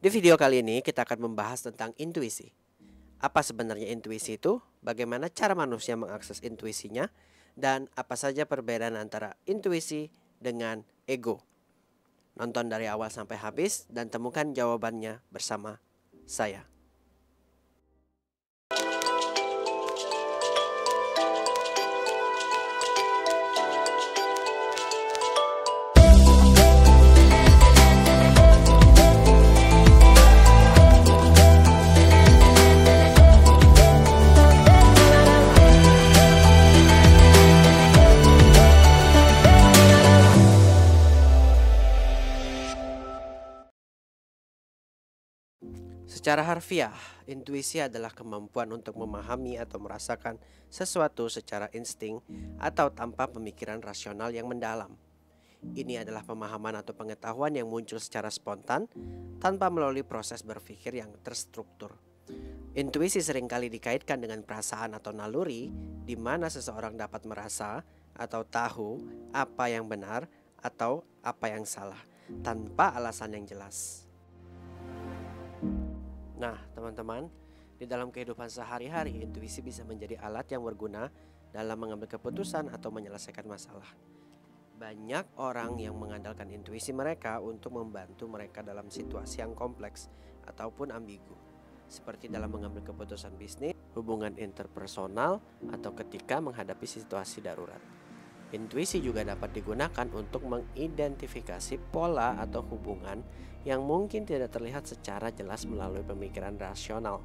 Di video kali ini kita akan membahas tentang intuisi. Apa sebenarnya intuisi itu? Bagaimana cara manusia mengakses intuisinya? Dan apa saja perbedaan antara intuisi dengan ego? Nonton dari awal sampai habis dan temukan jawabannya bersama saya. Secara harfiah, intuisi adalah kemampuan untuk memahami atau merasakan sesuatu secara insting atau tanpa pemikiran rasional yang mendalam. Ini adalah pemahaman atau pengetahuan yang muncul secara spontan tanpa melalui proses berpikir yang terstruktur. Intuisi seringkali dikaitkan dengan perasaan atau naluri, di mana seseorang dapat merasa atau tahu apa yang benar atau apa yang salah tanpa alasan yang jelas. Nah, teman-teman, di dalam kehidupan sehari-hari, intuisi bisa menjadi alat yang berguna dalam mengambil keputusan atau menyelesaikan masalah. Banyak orang yang mengandalkan intuisi mereka untuk membantu mereka dalam situasi yang kompleks ataupun ambigu, seperti dalam mengambil keputusan bisnis, hubungan interpersonal, atau ketika menghadapi situasi darurat. Intuisi juga dapat digunakan untuk mengidentifikasi pola atau hubungan yang mungkin tidak terlihat secara jelas melalui pemikiran rasional.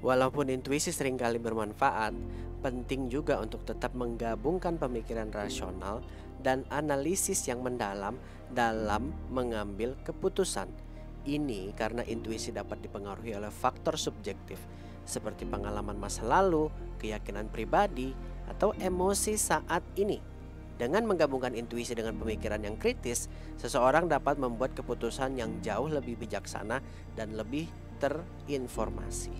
Walaupun intuisi seringkali bermanfaat, penting juga untuk tetap menggabungkan pemikiran rasional dan analisis yang mendalam dalam mengambil keputusan. Ini karena intuisi dapat dipengaruhi oleh faktor subjektif seperti pengalaman masa lalu, keyakinan pribadi, atau emosi saat ini. Dengan menggabungkan intuisi dengan pemikiran yang kritis, seseorang dapat membuat keputusan yang jauh lebih bijaksana dan lebih terinformasi.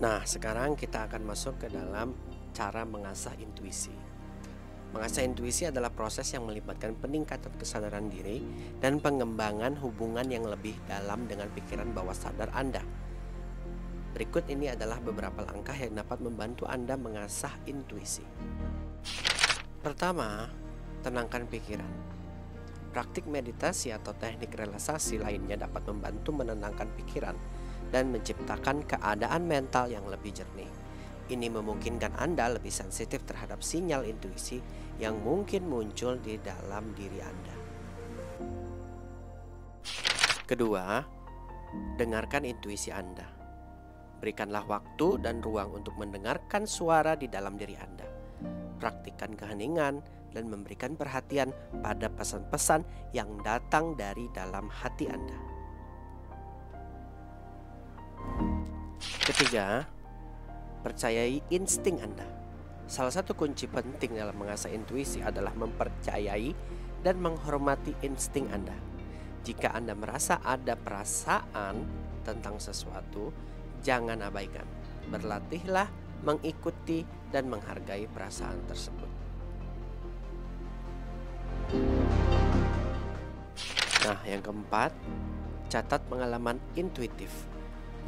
Nah, sekarang kita akan masuk ke dalam cara mengasah intuisi. Mengasah intuisi adalah proses yang melibatkan peningkatan kesadaran diri dan pengembangan hubungan yang lebih dalam dengan pikiran bawah sadar Anda. Berikut ini adalah beberapa langkah yang dapat membantu Anda mengasah intuisi. Pertama, tenangkan pikiran. Praktik meditasi atau teknik relaksasi lainnya dapat membantu menenangkan pikiran dan menciptakan keadaan mental yang lebih jernih. Ini memungkinkan Anda lebih sensitif terhadap sinyal intuisi yang mungkin muncul di dalam diri Anda. Kedua, dengarkan intuisi Anda. Berikanlah waktu dan ruang untuk mendengarkan suara di dalam diri Anda. Praktikkan keheningan dan memberikan perhatian pada pesan-pesan yang datang dari dalam hati Anda. Ketiga, percayai insting Anda. Salah satu kunci penting dalam mengasah intuisi adalah mempercayai dan menghormati insting Anda. Jika Anda merasa ada perasaan tentang sesuatu, jangan abaikan. Berlatihlah mengikuti dan menghargai perasaan tersebut. Nah, yang keempat, catat pengalaman intuitif.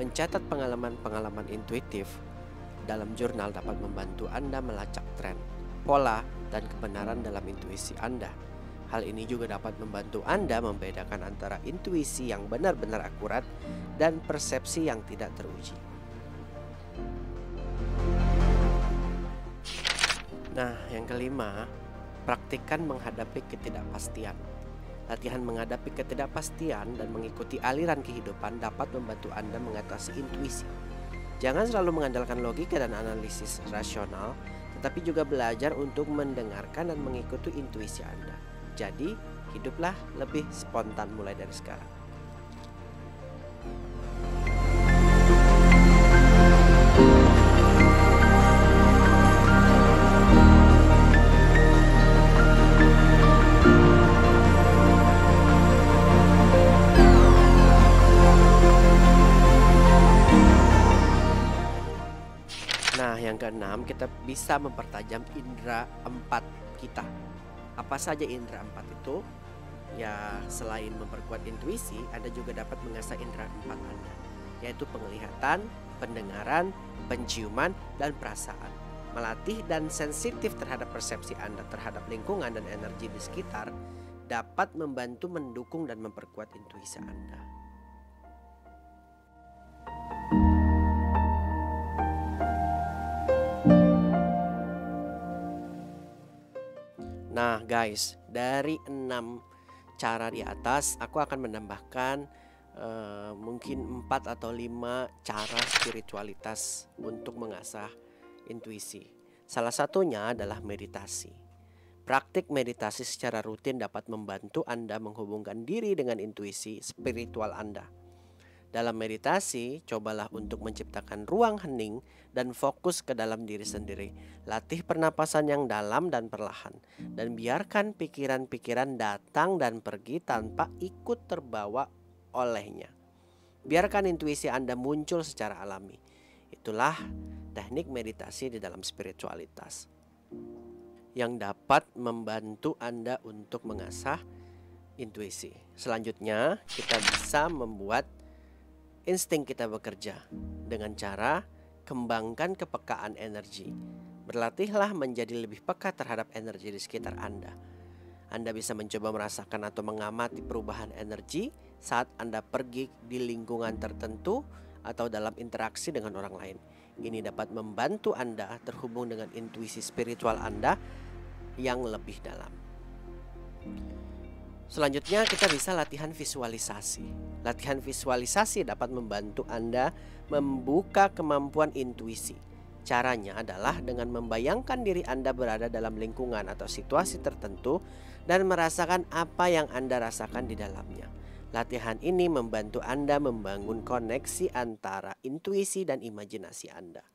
Mencatat pengalaman-pengalaman intuitif dalam jurnal dapat membantu Anda melacak tren, pola, dan kebenaran dalam intuisi Anda. Hal ini juga dapat membantu Anda membedakan antara intuisi yang benar-benar akurat dan persepsi yang tidak teruji. Nah, yang kelima, praktikkan menghadapi ketidakpastian. Latihan menghadapi ketidakpastian dan mengikuti aliran kehidupan dapat membantu Anda mengatasi intuisi. Jangan selalu mengandalkan logika dan analisis rasional, tetapi juga belajar untuk mendengarkan dan mengikuti intuisi Anda. Jadi, hiduplah lebih spontan mulai dari sekarang. Nah, yang keenam, kita bisa mempertajam indera 4 kita. Apa saja indera 4 itu? Ya, selain memperkuat intuisi, Anda juga dapat mengasah indera keempat Anda, yaitu penglihatan, pendengaran, penciuman, dan perasaan. Melatih dan sensitif terhadap persepsi Anda terhadap lingkungan dan energi di sekitar dapat membantu mendukung dan memperkuat intuisi Anda. Nah guys, dari 6 cara di atas aku akan menambahkan mungkin 4 atau 5 cara spiritualitas untuk mengasah intuisi. Salah satunya adalah meditasi. Praktik meditasi secara rutin dapat membantu Anda menghubungkan diri dengan intuisi spiritual Anda. Dalam meditasi, cobalah untuk menciptakan ruang hening dan fokus ke dalam diri sendiri. Latih pernapasan yang dalam dan perlahan, dan biarkan pikiran-pikiran datang dan pergi tanpa ikut terbawa olehnya. Biarkan intuisi Anda muncul secara alami. Itulah teknik meditasi di dalam spiritualitas yang dapat membantu Anda untuk mengasah intuisi. Selanjutnya, kita bisa membuat insting kita bekerja dengan cara kembangkan kepekaan energi. Berlatihlah menjadi lebih peka terhadap energi di sekitar Anda. Anda bisa mencoba merasakan atau mengamati perubahan energi saat Anda pergi di lingkungan tertentu atau dalam interaksi dengan orang lain. Ini dapat membantu Anda terhubung dengan intuisi spiritual Anda yang lebih dalam. Selanjutnya kita bisa latihan visualisasi. Latihan visualisasi dapat membantu Anda membuka kemampuan intuisi. Caranya adalah dengan membayangkan diri Anda berada dalam lingkungan atau situasi tertentu dan merasakan apa yang Anda rasakan di dalamnya. Latihan ini membantu Anda membangun koneksi antara intuisi dan imajinasi Anda.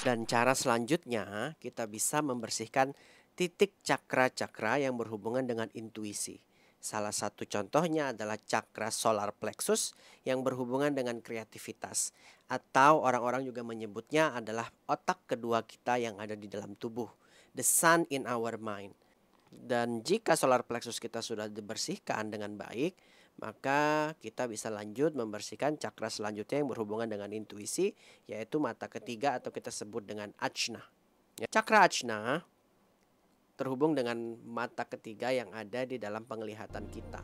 Dan cara selanjutnya kita bisa membersihkan titik cakra-cakra yang berhubungan dengan intuisi. Salah satu contohnya adalah cakra solar plexus yang berhubungan dengan kreativitas, atau orang-orang juga menyebutnya adalah otak kedua kita yang ada di dalam tubuh, the sun in our mind. Dan jika solar plexus kita sudah dibersihkan dengan baik, maka kita bisa lanjut membersihkan cakra selanjutnya yang berhubungan dengan intuisi, yaitu mata ketiga atau kita sebut dengan ajna. Cakra ajna terhubung dengan mata ketiga yang ada di dalam penglihatan kita,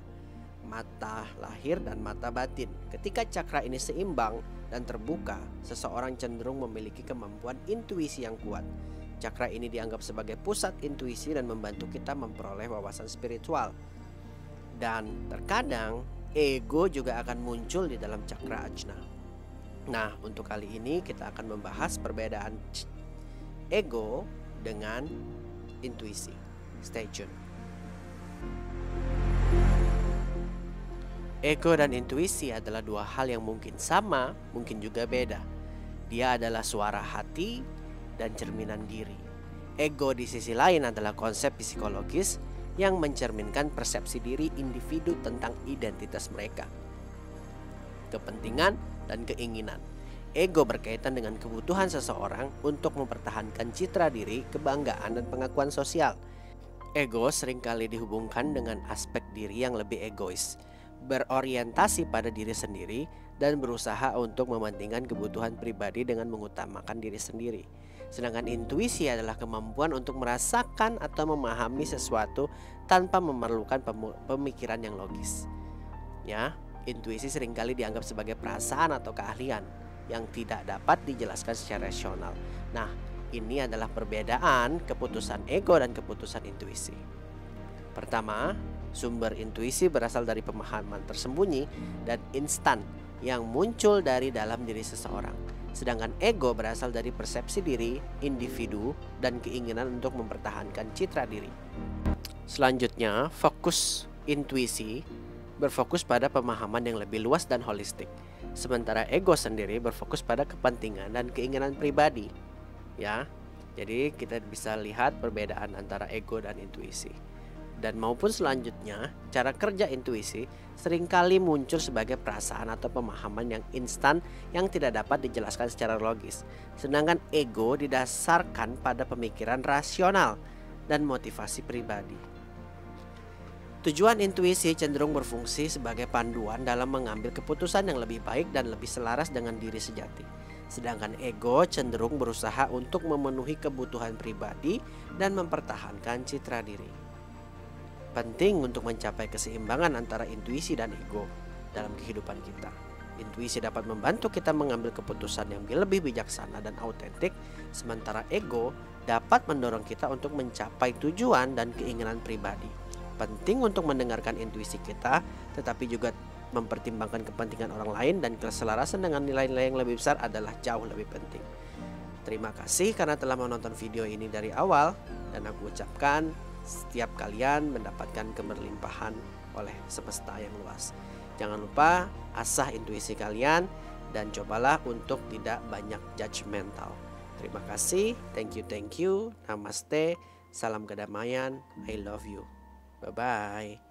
mata lahir dan mata batin. Ketika cakra ini seimbang dan terbuka, seseorang cenderung memiliki kemampuan intuisi yang kuat. Cakra ini dianggap sebagai pusat intuisi dan membantu kita memperoleh wawasan spiritual. Dan terkadang ego juga akan muncul di dalam cakra ajna. Nah, untuk kali ini kita akan membahas perbedaan ego dengan intuisi. Stay tune. Ego dan intuisi adalah dua hal yang mungkin sama, mungkin juga beda. Dia adalah suara hati dan cerminan diri. Ego di sisi lain adalah konsep psikologis yang mencerminkan persepsi diri individu tentang identitas mereka, kepentingan, dan keinginan. Ego berkaitan dengan kebutuhan seseorang untuk mempertahankan citra diri, kebanggaan, dan pengakuan sosial. Ego seringkali dihubungkan dengan aspek diri yang lebih egois, berorientasi pada diri sendiri, dan berusaha untuk mementingkan kebutuhan pribadi dengan mengutamakan diri sendiri. Sedangkan intuisi adalah kemampuan untuk merasakan atau memahami sesuatu tanpa memerlukan pemikiran yang logis. Ya, intuisi seringkali dianggap sebagai perasaan atau keahlian yang tidak dapat dijelaskan secara rasional. Nah, ini adalah perbedaan keputusan ego dan keputusan intuisi. Pertama, sumber intuisi berasal dari pemahaman tersembunyi dan instan yang muncul dari dalam diri seseorang. Sedangkan ego berasal dari persepsi diri, individu, dan keinginan untuk mempertahankan citra diri. Selanjutnya, fokus intuisi berfokus pada pemahaman yang lebih luas dan holistik. Sementara ego sendiri berfokus pada kepentingan dan keinginan pribadi. Ya, jadi kita bisa lihat perbedaan antara ego dan intuisi. Dan maupun selanjutnya, cara kerja intuisi seringkali muncul sebagai perasaan atau pemahaman yang instan yang tidak dapat dijelaskan secara logis. Sedangkan ego didasarkan pada pemikiran rasional dan motivasi pribadi. Tujuan intuisi cenderung berfungsi sebagai panduan dalam mengambil keputusan yang lebih baik dan lebih selaras dengan diri sejati. Sedangkan ego cenderung berusaha untuk memenuhi kebutuhan pribadi dan mempertahankan citra diri. Penting untuk mencapai keseimbangan antara intuisi dan ego dalam kehidupan kita. Intuisi dapat membantu kita mengambil keputusan yang lebih bijaksana dan autentik, sementara ego dapat mendorong kita untuk mencapai tujuan dan keinginan pribadi. Penting untuk mendengarkan intuisi kita, tetapi juga mempertimbangkan kepentingan orang lain dan keselarasan dengan nilai-nilai yang lebih besar adalah jauh lebih penting. Terima kasih karena telah menonton video ini dari awal, dan aku ucapkan setiap kalian mendapatkan keberlimpahan oleh semesta yang luas. Jangan lupa asah intuisi kalian dan cobalah untuk tidak banyak judgmental. Terima kasih, thank you, namaste, salam kedamaian, I love you. Bye-bye.